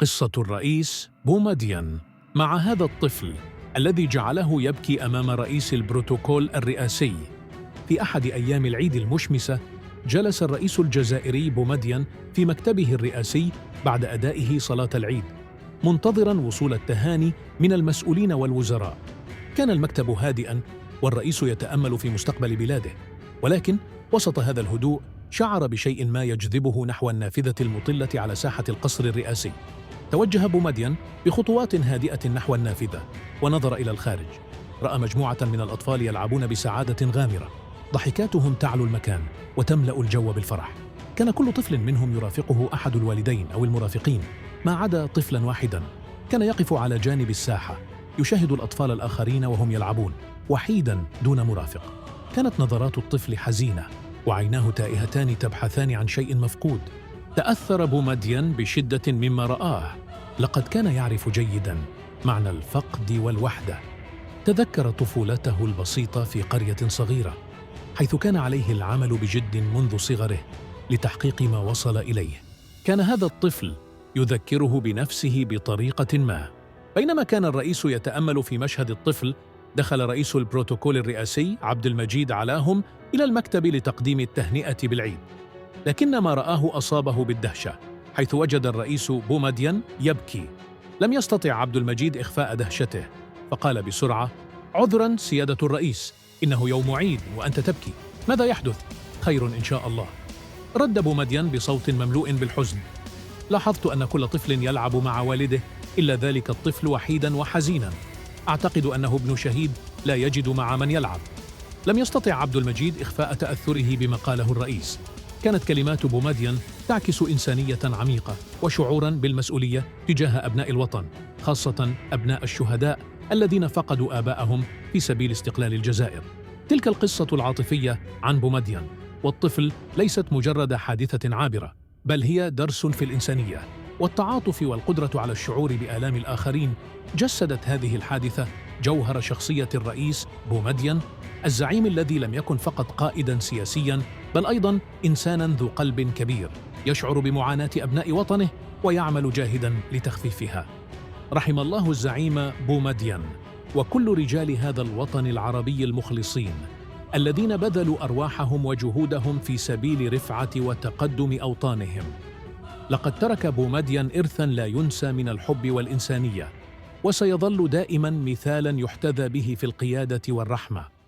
قصة الرئيس بومدين مع هذا الطفل الذي جعله يبكي أمام رئيس البروتوكول الرئاسي. في أحد أيام العيد المشمسة، جلس الرئيس الجزائري بومدين في مكتبه الرئاسي بعد أدائه صلاة العيد، منتظراً وصول التهاني من المسؤولين والوزراء. كان المكتب هادئاً والرئيس يتأمل في مستقبل بلاده، ولكن وسط هذا الهدوء شعر بشيء ما يجذبه نحو النافذة المطلة على ساحة القصر الرئاسي. توجه بومدين بخطوات هادئة نحو النافذة ونظر إلى الخارج. رأى مجموعة من الأطفال يلعبون بسعادة غامرة، ضحكاتهم تعلو المكان وتملأ الجو بالفرح. كان كل طفل منهم يرافقه أحد الوالدين أو المرافقين، ما عدا طفلاً واحداً كان يقف على جانب الساحة يشاهد الأطفال الآخرين وهم يلعبون، وحيداً دون مرافق. كانت نظرات الطفل حزينة وعيناه تائهتان تبحثان عن شيء مفقود. تأثر بومدين بشدة مما رآه، لقد كان يعرف جيداً معنى الفقد والوحدة. تذكر طفولته البسيطة في قرية صغيرة، حيث كان عليه العمل بجد منذ صغره لتحقيق ما وصل إليه. كان هذا الطفل يذكره بنفسه بطريقة ما. بينما كان الرئيس يتأمل في مشهد الطفل، دخل رئيس البروتوكول الرئاسي عبد المجيد علاهم إلى المكتب لتقديم التهنئة بالعيد. لكن ما رآه أصابه بالدهشة، حيث وجد الرئيس بومدين يبكي. لم يستطع عبد المجيد إخفاء دهشته، فقال بسرعة: عذراً سيادة الرئيس، إنه يوم عيد وأنت تبكي، ماذا يحدث؟ خير إن شاء الله. رد بومدين بصوت مملوء بالحزن: لاحظت أن كل طفل يلعب مع والده، إلا ذلك الطفل وحيداً وحزيناً. أعتقد أنه ابن شهيد لا يجد مع من يلعب. لم يستطع عبد المجيد إخفاء تأثره بما قاله الرئيس. كانت كلمات بومدين تعكس إنسانية عميقة وشعوراً بالمسؤولية تجاه أبناء الوطن، خاصة أبناء الشهداء الذين فقدوا آباءهم في سبيل استقلال الجزائر. تلك القصة العاطفية عن بومدين والطفل ليست مجرد حادثة عابرة، بل هي درس في الإنسانية والتعاطف والقدرة على الشعور بآلام الآخرين. جسدت هذه الحادثة جوهر شخصية الرئيس بومدين، الزعيم الذي لم يكن فقط قائداً سياسياً، بل أيضاً إنساناً ذو قلب كبير يشعر بمعاناة أبناء وطنه ويعمل جاهداً لتخفيفها. رحم الله الزعيم بومدين وكل رجال هذا الوطن العربي المخلصين الذين بذلوا أرواحهم وجهودهم في سبيل رفعة وتقدم أوطانهم. لقد ترك بومدين إرثاً لا ينسى من الحب والإنسانية، وسيظل دائماً مثالاً يحتذى به في القيادة والرحمة.